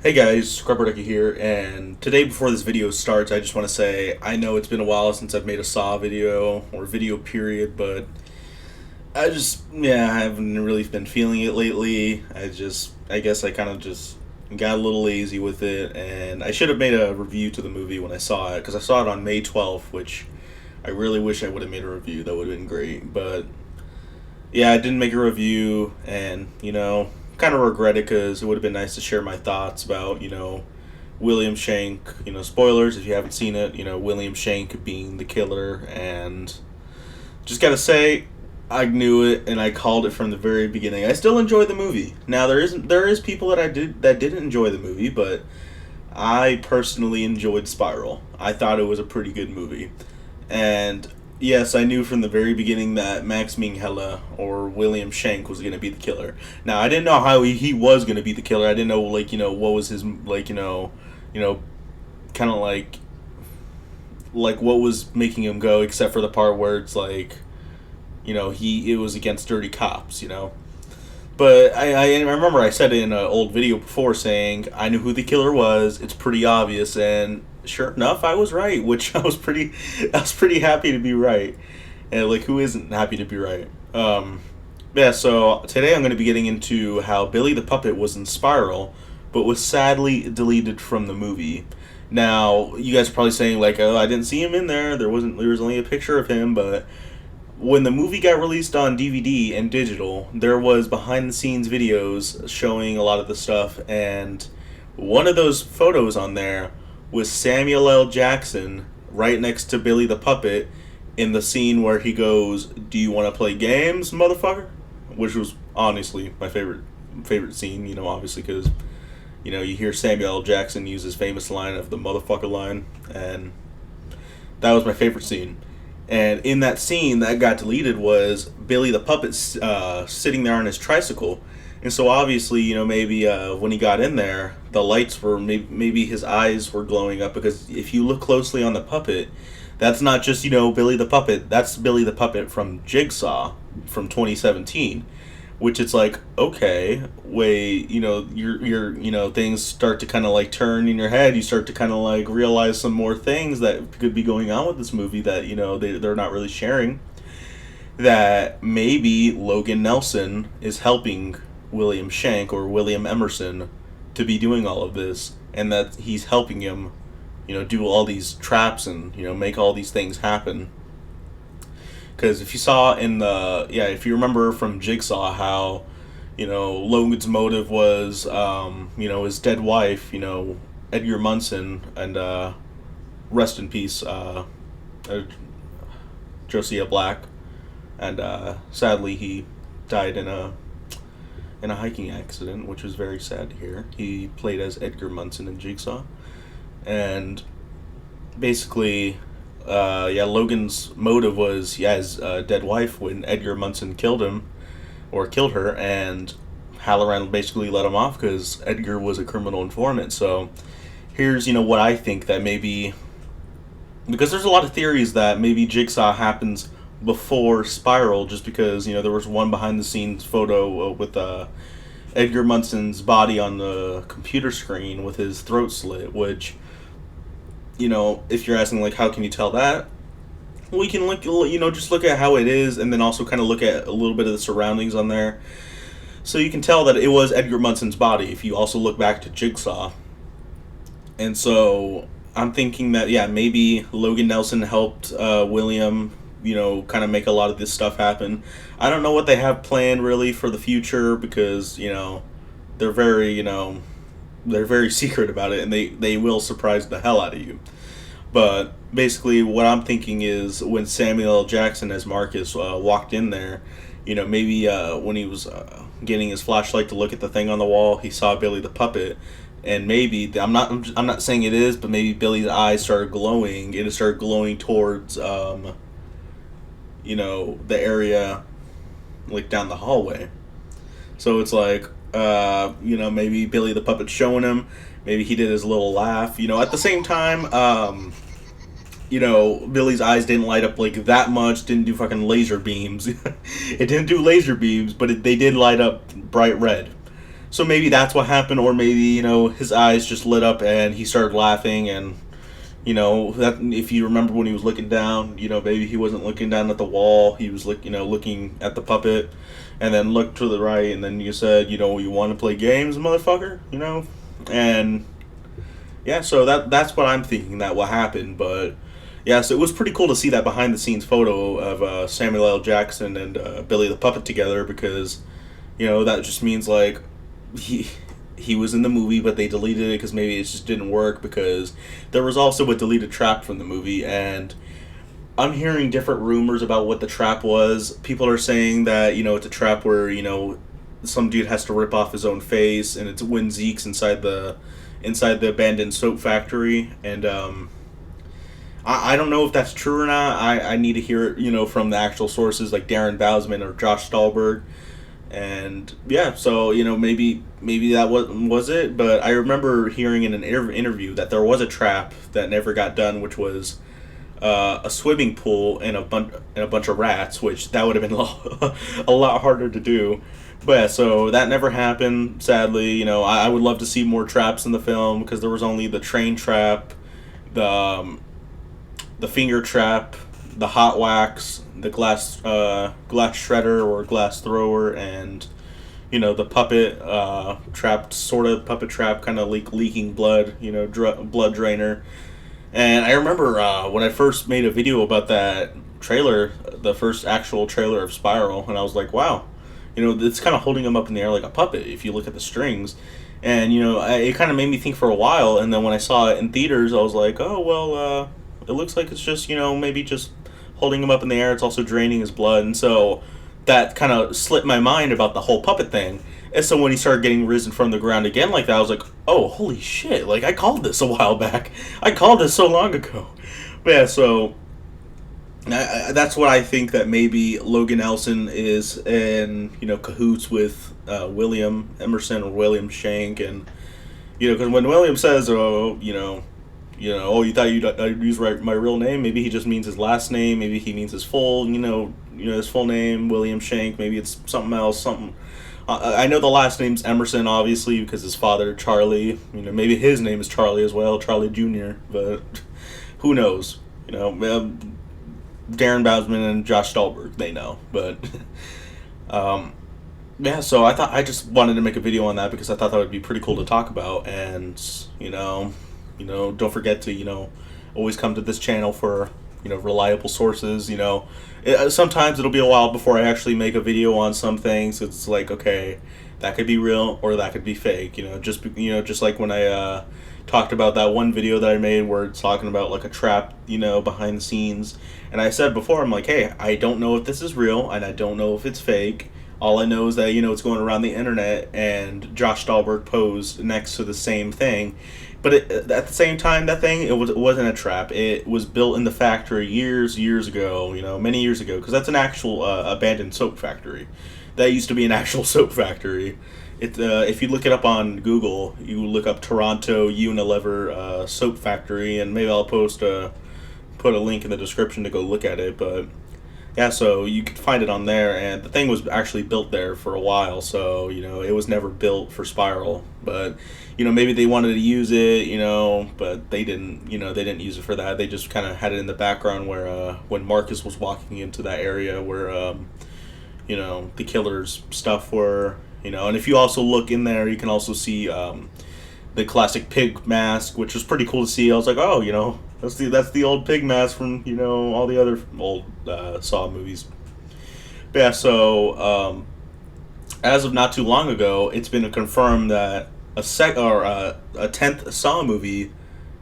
Hey guys, Scrubberducky here, and today before this video starts, I just want to say I know it's been a while since I've made a Saw video or video period, but I haven't really been feeling it lately. I guess I kind of just got a little lazy with it, and I should have made a review to the movie when I saw it because I saw it on May 12th, which I really wish I would have made a review. That would have been great, but yeah, I didn't make a review, and kind of regret it because it would have been nice to share my thoughts about William Shank. Spoilers if you haven't seen it. William Shank being the killer, and just gotta say, I knew it and I called it from the very beginning. I still enjoy the movie. Now there is people that didn't enjoy the movie, but I personally enjoyed Spiral. I thought it was a pretty good movie, and yes, I knew from the very beginning that Max Minghella or William Shank was gonna be the killer. Now I didn't know how he was gonna be the killer. I didn't know what was his kind of like what was making him go, except for the part where it's like he it was against dirty cops. But I remember I said in an old video before saying I knew who the killer was. It's pretty obvious, and sure enough, I was right, which I was pretty happy to be right. And like, who isn't happy to be right? Yeah. So today I'm going to be getting into how Billy the Puppet was in Spiral, but was sadly deleted from the movie. Now you guys are probably saying like, oh, I didn't see him in there. There was only a picture of him, but when the movie got released on DVD and digital, there was behind the scenes videos showing a lot of the stuff, and one of those photos on there was Samuel L. Jackson right next to Billy the Puppet in the scene where he goes, "Do you want to play games, motherfucker?" Which was honestly my favorite scene, obviously because you hear Samuel L. Jackson use his famous line of the motherfucker line, and that was my favorite scene. And in that scene that got deleted was Billy the Puppet sitting there on his tricycle. And so obviously, maybe when he got in there, the lights were maybe his eyes were glowing up, because if you look closely on the puppet, that's not just Billy the Puppet. That's Billy the Puppet from Jigsaw from 2017, which it's like, okay, wait, your things start to kind of like turn in your head. You start to kind of like realize some more things that could be going on with this movie that they're not really sharing. That maybe Logan Nelson is helping William Shank or William Emerson to be doing all of this, and that he's helping him, do all these traps and make all these things happen. Because if you saw if you remember from Jigsaw how, Logan's motive was, his dead wife, Edgar Munson, and rest in peace, Josiah Black, and sadly he died in a hiking accident, which was very sad to hear. He played as Edgar Munson in Jigsaw, and basically Logan's motive was his dead wife when Edgar Munson killed him, or killed her, and Halloran basically let him off because Edgar was a criminal informant. So here's what I think, that maybe, because there's a lot of theories that maybe Jigsaw happens before Spiral, just because there was one behind the scenes photo with Edgar Munson's body on the computer screen with his throat slit, which, if you're asking like how can you tell that, we can look, just look at how it is, and then also kind of look at a little bit of the surroundings on there, so you can tell that it was Edgar Munson's body if you also look back to Jigsaw. And so I'm thinking that maybe Logan Nelson helped William kind of make a lot of this stuff happen. I don't know what they have planned really for the future, because they're very they're very secret about it, and they will surprise the hell out of you. But basically what I'm thinking is when Samuel L. Jackson as Marcus walked in there, maybe when he was getting his flashlight to look at the thing on the wall, he saw Billy the Puppet, and maybe I'm not saying it is, but maybe Billy's eyes started glowing. It started glowing towards the area like down the hallway. So it's like maybe Billy the Puppet showing him. Maybe he did his little laugh. At the same time, Billy's eyes didn't light up like that much. Didn't do fucking laser beams. It didn't do laser beams, but they did light up bright red. So maybe that's what happened, or maybe, his eyes just lit up and he started laughing, and that if you remember when he was looking down, maybe he wasn't looking down at the wall. He was looking at the puppet, and then looked to the right, and then you said, you want to play games, motherfucker, and yeah, so that's what I'm thinking that will happen. But yeah, so it was pretty cool to see that behind the scenes photo of Samuel L. Jackson and Billy the Puppet together, because that just means like he he was in the movie, but they deleted it because maybe it just didn't work, because there was also a deleted trap from the movie, and I'm hearing different rumors about what the trap was. People are saying that, it's a trap where, some dude has to rip off his own face, and it's when Zeke's inside the abandoned soap factory, and I don't know if that's true or not. I need to hear it, from the actual sources like Darren Bousman or Josh Stolberg. And yeah, so maybe that was it, but I remember hearing in an interview that there was a trap that never got done, which was a swimming pool and a bunch of rats, which that would have been a lot harder to do. But yeah, so that never happened. Sadly, I would love to see more traps in the film, because there was only the train trap, the finger trap, the hot wax, the glass shredder or glass thrower, and the puppet puppet trap, kind of leaking blood, blood drainer. And I remember when I first made a video about that trailer, the first actual trailer of Spiral, and I was like, wow, it's kind of holding him up in the air like a puppet if you look at the strings. And it kind of made me think for a while, and then when I saw it in theaters, I was like, oh well, it looks like it's just maybe just holding him up in the air. It's also draining his blood, and so that kind of slipped my mind about the whole puppet thing. And so when he started getting risen from the ground again like that, I was like, oh, holy shit, like I called this a while back. I called this so long ago. But yeah, so that's what I think, that maybe Logan Nelson is in, cahoots with William Emerson or William Shank. And, because when William says, oh, oh, you thought I'd use my real name? Maybe he just means his last name. Maybe he means his full, his full name, William Shank. Maybe it's something else, something. I know the last name's Emerson, obviously, because his father, Charlie, maybe his name is Charlie as well, Charlie Jr., but who knows? Darren Bousman and Josh Stolberg, they know. But, yeah, so I just wanted to make a video on that, because I thought that would be pretty cool to talk about. And, don't forget to, always come to this channel for, reliable sources. Sometimes it'll be a while before I actually make a video on some things. It's like, okay, that could be real or that could be fake. Just like when I talked about that one video that I made where it's talking about like a trap, behind the scenes. And I said before, I'm like, hey, I don't know if this is real and I don't know if it's fake. All I know is that, it's going around the internet, and Josh Stolberg posed next to the same thing. But at the same time, that thing, it wasn't a trap. It was built in the factory years ago, many years ago, because that's an actual abandoned soap factory. That used to be an actual soap factory. If you look it up on Google, you look up Toronto Unilever soap factory, and maybe I'll put a link in the description to go look at it. But yeah, so you could find it on there, and the thing was actually built there for a while, so, it was never built for Spiral. But, maybe they wanted to use it, but they didn't, they didn't use it for that. They just kind of had it in the background where, when Marcus was walking into that area where, the killer's stuff were, and if you also look in there, you can also see, the classic pig mask, which was pretty cool to see. I was like, oh, that's the old pig mask from, all the other old Saw movies. But yeah, so as of not too long ago, it's been confirmed that a 10th Saw movie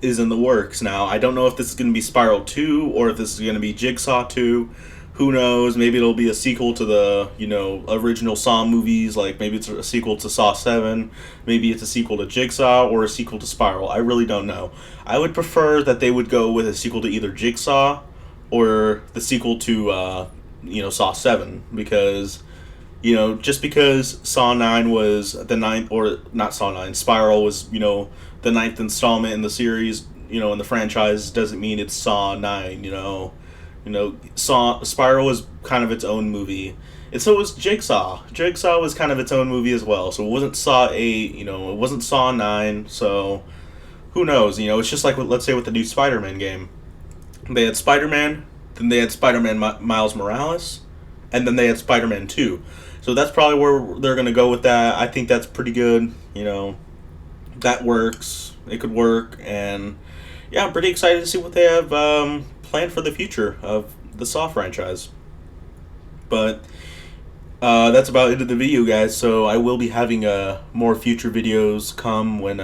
is in the works. Now, I don't know if this is going to be Spiral 2 or if this is going to be Jigsaw 2. Who knows? Maybe it'll be a sequel to the, original Saw movies. Like, maybe it's a sequel to Saw 7. Maybe it's a sequel to Jigsaw or a sequel to Spiral. I really don't know. I would prefer that they would go with a sequel to either Jigsaw or the sequel to, Saw 7. Because, just because Saw 9 was the ninth, or not Saw 9, Spiral was, the ninth installment in the series, in the franchise, doesn't mean it's Saw 9, You know, Saw Spiral was kind of its own movie. And so was Jigsaw. Jigsaw was kind of its own movie as well. So it wasn't Saw 8, you know, it wasn't Saw 9, so who knows? You know, it's just like, let's say, with the new Spider-Man game. They had Spider-Man, then they had Spider-Man Miles Morales, and then they had Spider-Man 2. So that's probably where they're going to go with that. I think that's pretty good. You know, that works. It could work. And yeah, I'm pretty excited to see what they have planned for the future of the Saw franchise. But that's about it of the video, guys. So I will be having more future videos come when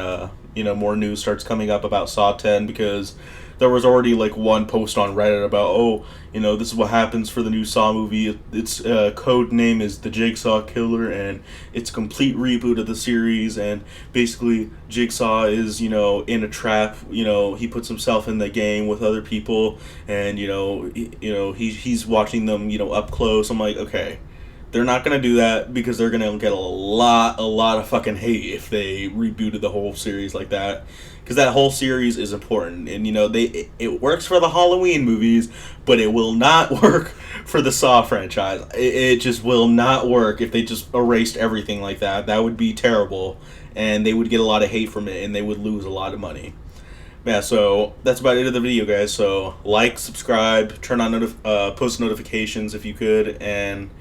you know, more news starts coming up about Saw 10, because there was already like one post on Reddit about, oh, you know, this is what happens for the new Saw movie. Its code name is The Jigsaw Killer, and it's a complete reboot of the series. And basically, Jigsaw is, you know, in a trap. You know, he puts himself in the game with other people, and he's watching them, you know, up close. I'm like, okay. They're not going to do that, because they're going to get a lot of fucking hate if they rebooted the whole series like that. Because that whole series is important. And, you know, it works for the Halloween movies, but it will not work for the Saw franchise. It just will not work if they just erased everything like that. That would be terrible. And they would get a lot of hate from it, and they would lose a lot of money. Yeah, so that's about it of the video, guys. So like, subscribe, turn on post notifications if you could, and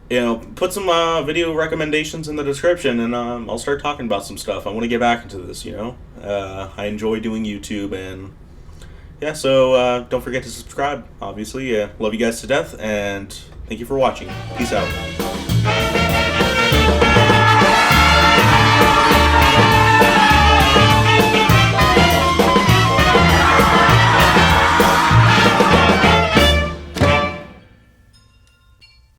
you know, put some video recommendations in the description, and I'll start talking about some stuff. I want to get back into this, you know. I enjoy doing YouTube, and yeah, so don't forget to subscribe, obviously. Love you guys to death, and thank you for watching. Peace out.